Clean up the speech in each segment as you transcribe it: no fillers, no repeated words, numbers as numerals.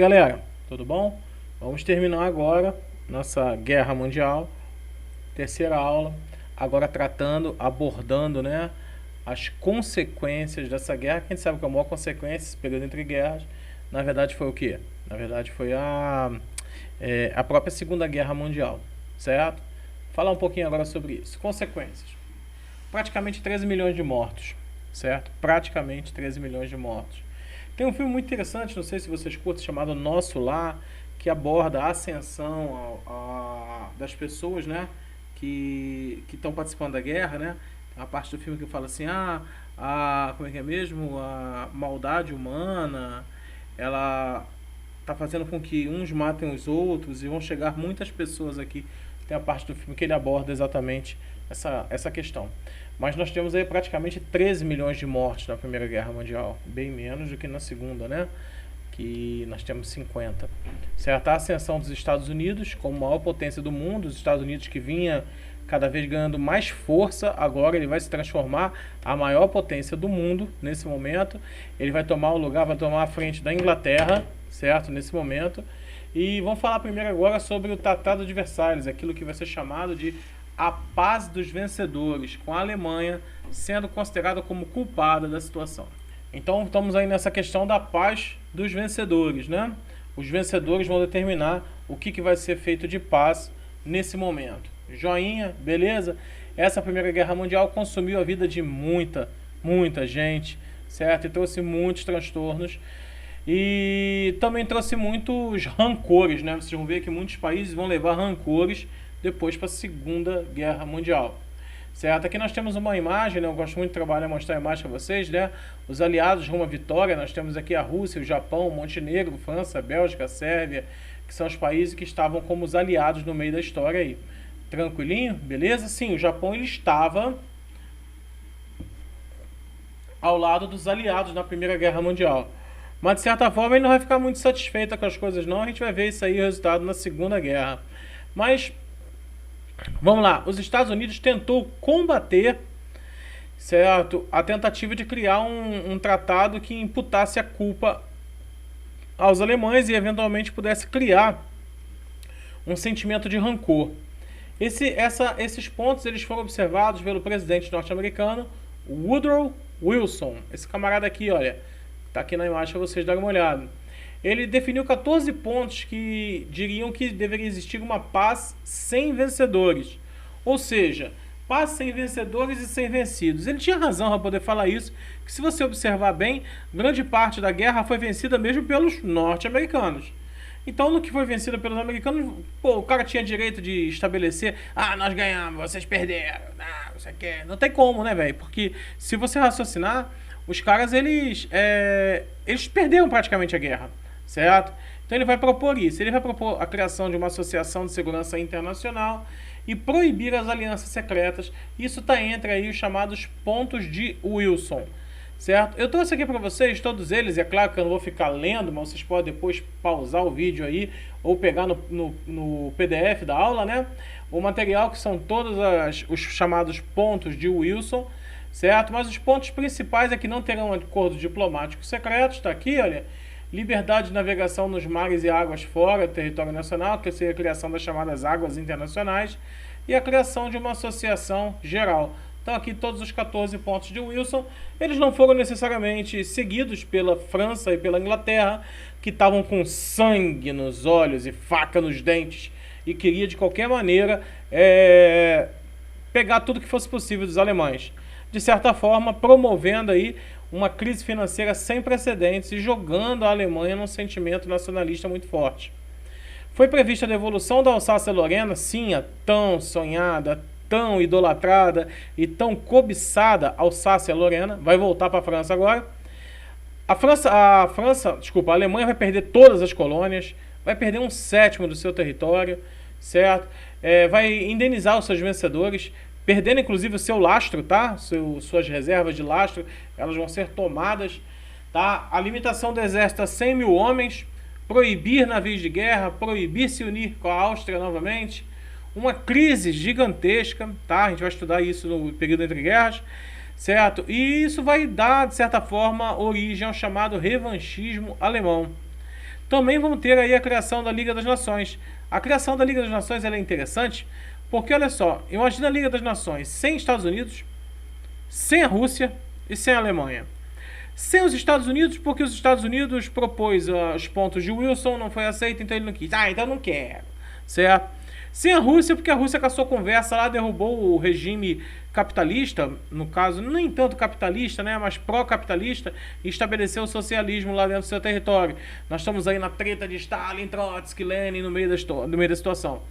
galera, tudo bom? Vamos terminar agora nossa guerra mundial, terceira aula, agora abordando, né, as consequências dessa guerra. Quem sabe que a maior consequência desse período entre guerras, na verdade foi o quê? Na verdade foi a própria Segunda Guerra Mundial, certo? Falar um pouquinho agora sobre isso. Consequências. Praticamente 13 milhões de mortos, certo? Praticamente 13 milhões de mortos. Tem um filme muito interessante, não sei se vocês curtem, chamado Nosso Lar, que aborda a ascensão das pessoas, né, que estão participando da guerra, né? A parte do filme que fala assim, como é que é mesmo? A maldade humana, ela tá fazendo com que uns matem os outros e vão chegar muitas pessoas aqui. Tem a parte do filme que ele aborda exatamente essa questão. Mas nós temos aí praticamente 13 milhões de mortes na Primeira Guerra Mundial, bem menos do que na Segunda, né? Que nós temos 50. Certo? A ascensão dos Estados Unidos como maior potência do mundo, os Estados Unidos que vinha cada vez ganhando mais força, agora ele vai se transformar a maior potência do mundo nesse momento. Ele vai tomar o lugar, vai tomar a frente da Inglaterra, certo? Nesse momento. E vamos falar primeiro agora sobre o Tratado de Versalhes, aquilo que vai ser chamado de a paz dos vencedores, com a Alemanha sendo considerada como culpada da situação. Então estamos aí nessa questão da paz dos vencedores, né? Os vencedores vão determinar o que vai ser feito de paz nesse momento. Joinha, beleza? Essa Primeira Guerra Mundial consumiu a vida de muita gente, certo? E trouxe muitos transtornos. E também trouxe muitos rancores, né? Vocês vão ver que muitos países vão levar rancores depois para a Segunda Guerra Mundial. Certo? Aqui nós temos uma imagem, né? Eu gosto muito de trabalhar, mostrar a imagem para vocês, né? Os aliados rumo à vitória. Nós temos aqui a Rússia, o Japão, Montenegro, França, Bélgica, Sérvia, que são os países que estavam como os aliados no meio da história aí. Tranquilinho? Beleza? Sim, o Japão ele estava ao lado dos aliados na Primeira Guerra Mundial. Mas de certa forma ele não vai ficar muito satisfeito com as coisas não. A gente vai ver isso aí, o resultado na Segunda Guerra. Mas vamos lá, os Estados Unidos tentou combater, certo, a tentativa de criar um tratado que imputasse a culpa aos alemães e eventualmente pudesse criar um sentimento de rancor. Esses pontos eles foram observados pelo presidente norte-americano Woodrow Wilson. Esse camarada aqui, olha, está aqui na imagem para vocês darem uma olhada. Ele definiu 14 pontos que diriam que deveria existir uma paz sem vencedores. Ou seja, paz sem vencedores e sem vencidos. Ele tinha razão para poder falar isso, que se você observar bem, grande parte da guerra foi vencida mesmo pelos norte-americanos. Então, no que foi vencida pelos americanos, pô, o cara tinha direito de estabelecer, nós ganhamos, vocês perderam, você quer. Não tem como, né, velho? Porque se você raciocinar, os caras, eles perderam praticamente a guerra. Certo? Então ele vai propor isso. Ele vai propor a criação de uma associação de segurança internacional e proibir as alianças secretas. Isso está entre aí os chamados pontos de Wilson. Certo? Eu trouxe aqui para vocês todos eles. É claro que eu não vou ficar lendo, mas vocês podem depois pausar o vídeo aí ou pegar no PDF da aula, né? O material que são todos os chamados pontos de Wilson. Certo? Mas os pontos principais é que não terão acordos diplomáticos secretos. Está aqui, olha. Liberdade de navegação nos mares e águas fora do território nacional, que seria a criação das chamadas águas internacionais, e a criação de uma associação geral. Então aqui todos os 14 pontos de Wilson, eles não foram necessariamente seguidos pela França e pela Inglaterra, que estavam com sangue nos olhos e faca nos dentes, e queria de qualquer maneira pegar tudo que fosse possível dos alemães. De certa forma, promovendo aí uma crise financeira sem precedentes e jogando a Alemanha num sentimento nacionalista muito forte. Foi prevista a devolução da Alsácia-Lorena, sim, a tão sonhada, tão idolatrada e tão cobiçada Alsácia-Lorena, vai voltar para a França agora. A Alemanha vai perder todas as colônias, vai perder 1/7 do seu território, certo? Vai indenizar os seus vencedores, perdendo inclusive o seu lastro, tá? Suas reservas de lastro, elas vão ser tomadas, tá? A limitação do exército a 100 mil homens, proibir navios de guerra, proibir se unir com a Áustria novamente, uma crise gigantesca, tá? A gente vai estudar isso no período entre guerras, certo? E isso vai dar, de certa forma, origem ao chamado revanchismo alemão. Também vamos ter aí a criação da Liga das Nações. A criação da Liga das Nações ela é interessante porque, olha só, imagina a Liga das Nações sem Estados Unidos, sem a Rússia e sem a Alemanha. Sem os Estados Unidos, porque os Estados Unidos propôs os pontos de Wilson, não foi aceito, então ele não quis. Então não quero, certo? Sem a Rússia, porque a Rússia caçou conversa lá, derrubou o regime capitalista, no caso, nem tanto capitalista, né, mas pró-capitalista, e estabeleceu o socialismo lá dentro do seu território. Nós estamos aí na treta de Stalin, Trotsky, Lenin no meio da situação.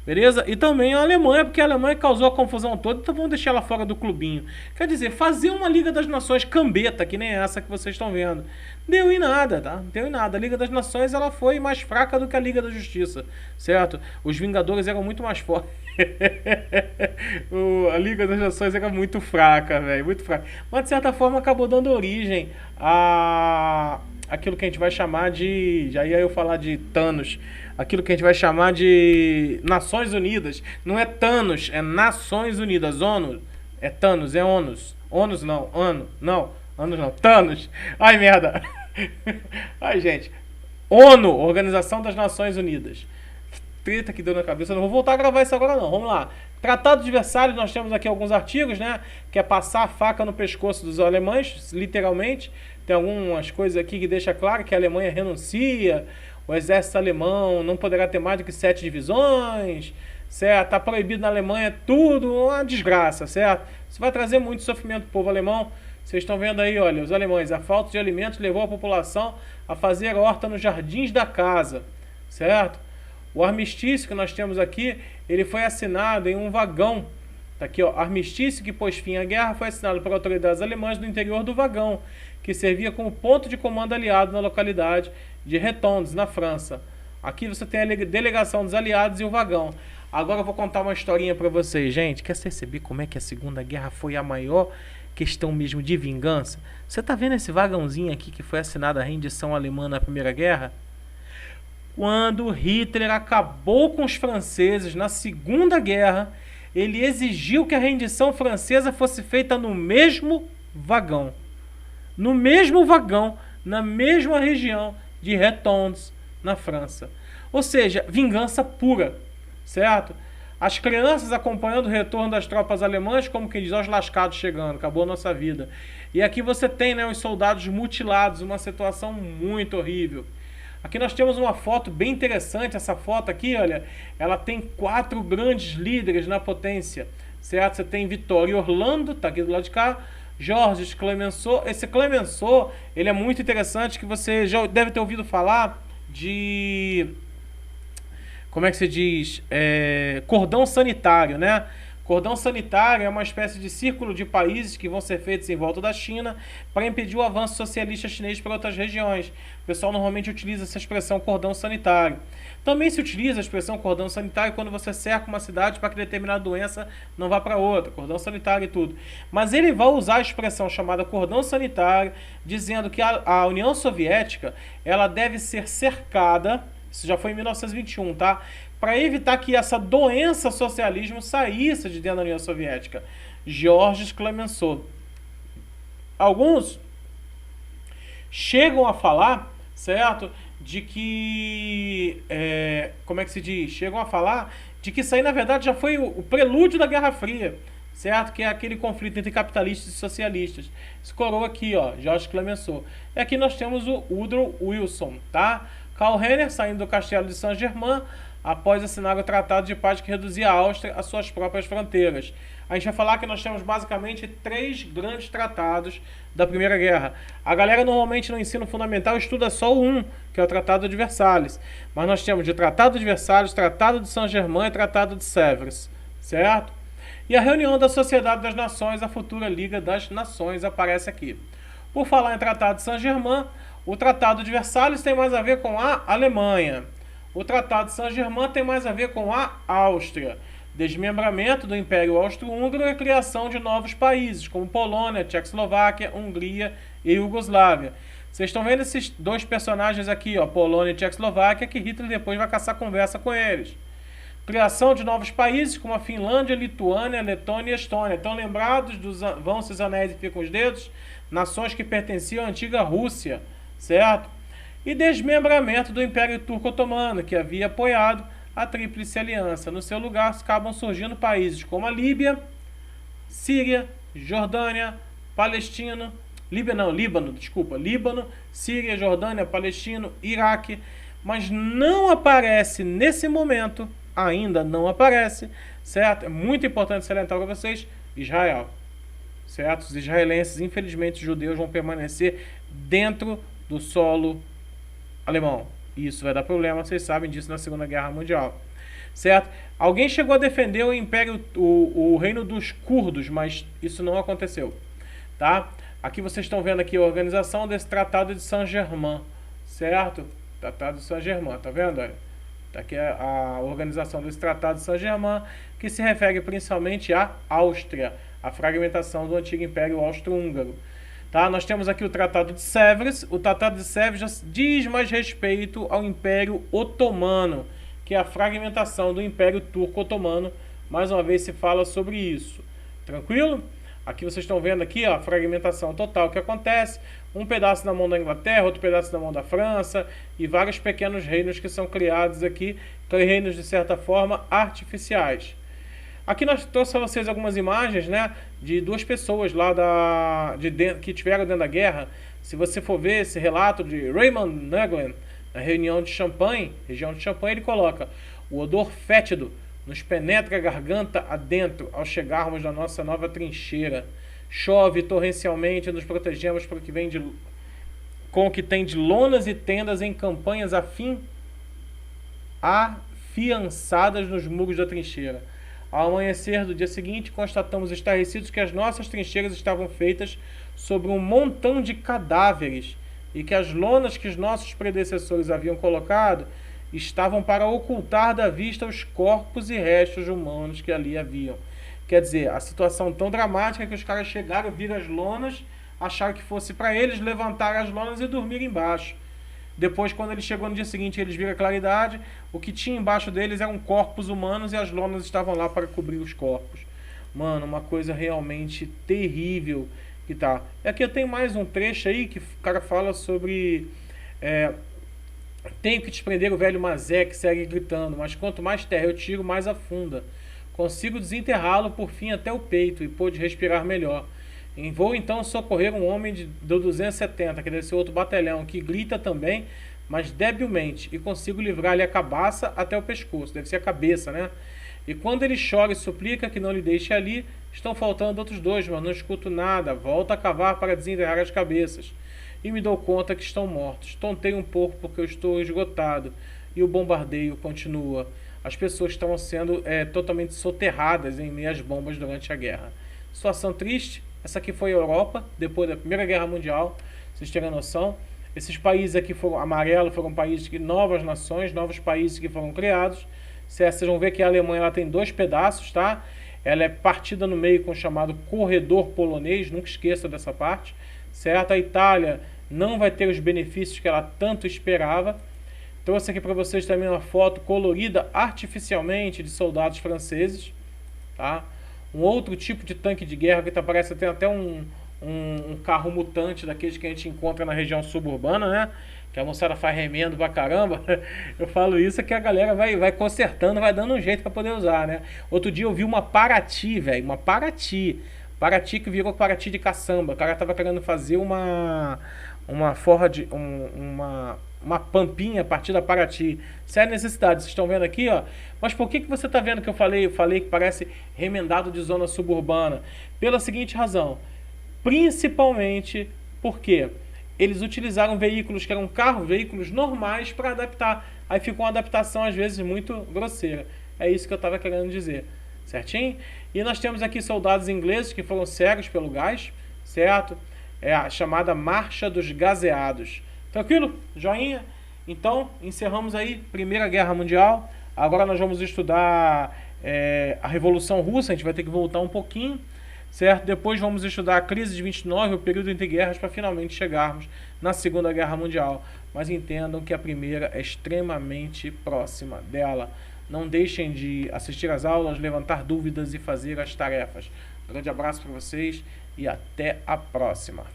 Beleza? E também a Alemanha, porque a Alemanha causou a confusão toda, então vamos deixar ela fora do clubinho. Quer dizer, fazer uma Liga das Nações cambeta, que nem essa que vocês estão vendo. Deu em nada, tá? Deu em nada. A Liga das Nações, ela foi mais fraca do que a Liga da Justiça, certo? Os Vingadores eram muito mais fortes. A Liga das Nações era muito fraca, velho, muito fraca. Mas, de certa forma, acabou dando origem a aquilo que a gente vai chamar de... Já ia eu falar de Thanos. Aquilo que a gente vai chamar de Nações Unidas. Não é Thanos, é Nações Unidas. ONU é Thanos, é ONUS. ONUS não, ANO, não, ONUS não, Thanos. Ai, merda. Ai, gente. ONU, Organização das Nações Unidas. Que treta que deu na cabeça. Eu não vou voltar a gravar isso agora não, vamos lá. Tratado de Versalhes, nós temos aqui alguns artigos, né? Que é passar a faca no pescoço dos alemães, literalmente. Tem algumas coisas aqui que deixa claro que a Alemanha renuncia, o exército alemão não poderá ter mais do que 7 divisões, certo? Está proibido na Alemanha tudo, uma desgraça, certo? Isso vai trazer muito sofrimento para o povo alemão. Vocês estão vendo aí, olha, os alemães, a falta de alimentos levou a população a fazer horta nos jardins da casa, certo? O armistício que nós temos aqui, ele foi assinado em um vagão. Tá aqui, ó, armistício que pôs fim à guerra foi assinado por autoridades alemãs no interior do vagão, que servia como ponto de comando aliado na localidade de Retondes, na França. Aqui você tem a delegação dos aliados e o vagão. Agora eu vou contar uma historinha para vocês, gente. Quer perceber como é que a Segunda Guerra foi a maior questão mesmo de vingança? Você tá vendo esse vagãozinho aqui que foi assinada a rendição alemã na Primeira Guerra? Quando Hitler acabou com os franceses na Segunda Guerra, ele exigiu que a rendição francesa fosse feita no mesmo vagão. No mesmo vagão, na mesma região de Retondes, na França. Ou seja, vingança pura, certo? As crianças acompanhando o retorno das tropas alemãs, como quem diz, os lascados chegando, acabou a nossa vida. E aqui você tem, né, os soldados mutilados, uma situação muito horrível. Aqui nós temos uma foto bem interessante, essa foto aqui, olha, ela tem 4 grandes líderes na potência, certo? Você tem Vitório Orlando, tá aqui do lado de cá, Georges Clemenceau. Esse Clemenceau, ele é muito interessante, que você já deve ter ouvido falar de... Como é que se diz? Cordão sanitário, né? Cordão sanitário é uma espécie de círculo de países que vão ser feitos em volta da China para impedir o avanço socialista chinês para outras regiões. O pessoal normalmente utiliza essa expressão cordão sanitário. Também se utiliza a expressão cordão sanitário quando você cerca uma cidade para que determinada doença não vá para outra. Cordão sanitário e tudo. Mas ele vai usar a expressão chamada cordão sanitário, dizendo que a União Soviética ela deve ser cercada, isso já foi em 1921, tá? Para evitar que essa doença socialismo saísse de dentro da União Soviética. Georges Clemenceau. Alguns chegam a falar, certo, de que... como é que se diz? Chegam a falar de que isso aí, na verdade, já foi o prelúdio da Guerra Fria, certo? Que é aquele conflito entre capitalistas e socialistas. Esse coroa aqui, ó, Georges Clemenceau. E aqui nós temos o Woodrow Wilson, tá? Karl Renner saindo do castelo de Saint-Germain após assinar o Tratado de Paz que reduzia a Áustria às suas próprias fronteiras. A gente vai falar que nós temos basicamente 3 grandes tratados da Primeira Guerra. A galera normalmente no ensino fundamental estuda só um, que é o Tratado de Versalhes. Mas nós temos de Tratado de Versalhes, Tratado de Saint-Germain e Tratado de Sèvres, certo? E a reunião da Sociedade das Nações, a futura Liga das Nações, aparece aqui. Por falar em Tratado de Saint-Germain, o Tratado de Versalhes tem mais a ver com a Alemanha. O Tratado de Saint-Germain tem mais a ver com a Áustria. Desmembramento do Império Austro-Húngaro e a criação de novos países, como Polônia, Tchecoslováquia, Hungria e Iugoslávia. Vocês estão vendo esses 2 personagens aqui, ó, Polônia e Tchecoslováquia, que Hitler depois vai caçar conversa com eles. Criação de novos países, como a Finlândia, Lituânia, Letônia e Estônia. Estão lembrados dos vão-se os anéis e ficam os dedos? Nações que pertenciam à antiga Rússia, certo? e desmembramento do Império Turco-Otomano, que havia apoiado a Tríplice Aliança. No seu lugar, acabam surgindo países como a Líbia, Síria, Jordânia, Palestina, Líbano, Síria, Jordânia, Palestina, Iraque, mas não aparece nesse momento, ainda não aparece, certo? É muito importante salientar para vocês, Israel, certo? Os israelenses, infelizmente, os judeus vão permanecer dentro do solo alemão. Isso vai dar problema, vocês sabem disso na Segunda Guerra Mundial, certo? Alguém chegou a defender o Império, o reino dos curdos, mas isso não aconteceu, tá? Aqui vocês estão vendo aqui a organização desse Tratado de Saint-Germain, certo? Tratado de Saint-Germain, tá vendo? Olha, tá aqui a organização desse Tratado de Saint-Germain, que se refere principalmente à Áustria, a fragmentação do antigo Império Austro-Húngaro. Tá? Nós temos aqui o Tratado de Sèvres. O Tratado de Sèvres já diz mais respeito ao Império Otomano, que é a fragmentação do Império Turco-Otomano. Mais uma vez se fala sobre isso. Tranquilo? Aqui vocês estão vendo aqui, ó, a fragmentação total que acontece. Um pedaço na mão da Inglaterra, outro pedaço na mão da França e vários pequenos reinos que são criados aqui, reinos de certa forma artificiais. Aqui nós trouxemos a vocês algumas imagens, né, de duas pessoas lá que estiveram dentro da guerra. Se você for ver esse relato de Raymond Nugent, na região de Champagne, ele coloca: o odor fétido nos penetra a garganta adentro ao chegarmos na nossa nova trincheira. Chove torrencialmente, nos protegemos com o que tem de lonas e tendas em campanhas afiançadas nos muros da trincheira. Ao amanhecer do dia seguinte, constatamos estarrecidos que as nossas trincheiras estavam feitas sobre um montão de cadáveres e que as lonas que os nossos predecessores haviam colocado estavam para ocultar da vista os corpos e restos humanos que ali haviam. Quer dizer, a situação tão dramática que os caras chegaram, viram as lonas, acharam que fosse para eles levantar as lonas e dormir embaixo. Depois, quando ele chegou no dia seguinte, eles viram a claridade, o que tinha embaixo deles eram corpos humanos e as lonas estavam lá para cobrir os corpos. Mano, uma coisa realmente terrível que tá. E aqui eu tenho mais um trecho aí que o cara fala sobre... tenho que desprender o velho Mazé que segue gritando, mas quanto mais terra eu tiro, mais afunda. Consigo desenterrá-lo por fim até o peito e pôde respirar melhor. Vou então socorrer um homem do 270, que deve ser outro batalhão, que grita também, mas debilmente, e consigo livrar-lhe a cabaça até o pescoço, deve ser a cabeça, né? E quando ele chora e suplica que não lhe deixe ali, estão faltando outros dois, mas não escuto nada, volto a cavar para desenterrar as cabeças. E me dou conta que estão mortos. Tontei um pouco porque eu estou esgotado, e o bombardeio continua. As pessoas estão sendo totalmente soterradas em meio às bombas durante a guerra. Situação triste. Essa aqui foi a Europa, depois da Primeira Guerra Mundial, vocês terem noção. Esses países aqui foram amarelos, foram países novas nações, novos países que foram criados. Vocês vão ver que a Alemanha ela tem dois pedaços, tá? Ela é partida no meio com o chamado corredor polonês, nunca esqueça dessa parte, certo? A Itália não vai ter os benefícios que ela tanto esperava. Trouxe aqui para vocês também uma foto colorida artificialmente de soldados franceses, tá? Um outro tipo de tanque de guerra que parece ter até um carro mutante daqueles que a gente encontra na região suburbana, né? Que a moçada faz remendo pra caramba. Eu falo isso que a galera vai consertando, vai dando um jeito para poder usar, né? Outro dia eu vi uma Paraty, velho, uma Paraty que virou Paraty de caçamba. O cara tava querendo fazer uma Ford, uma pampinha a partir da Paraty. Séria necessidade, vocês estão vendo aqui, ó. Mas por que você está vendo que eu falei que parece remendado de zona suburbana? Pela seguinte razão, principalmente porque eles utilizaram veículos que eram veículos normais para adaptar. Aí ficou uma adaptação às vezes muito grosseira. É isso que eu estava querendo dizer, certinho? E nós temos aqui soldados ingleses que foram cegos pelo gás, certo? É a chamada Marcha dos Gazeados. Tranquilo? Joinha? Então, encerramos aí Primeira Guerra Mundial. Agora nós vamos estudar a Revolução Russa. A gente vai ter que voltar um pouquinho, certo? Depois vamos estudar a crise de 29, o período entre guerras, para finalmente chegarmos na Segunda Guerra Mundial. Mas entendam que a primeira é extremamente próxima dela. Não deixem de assistir às aulas, levantar dúvidas e fazer as tarefas. Um grande abraço para vocês e até a próxima.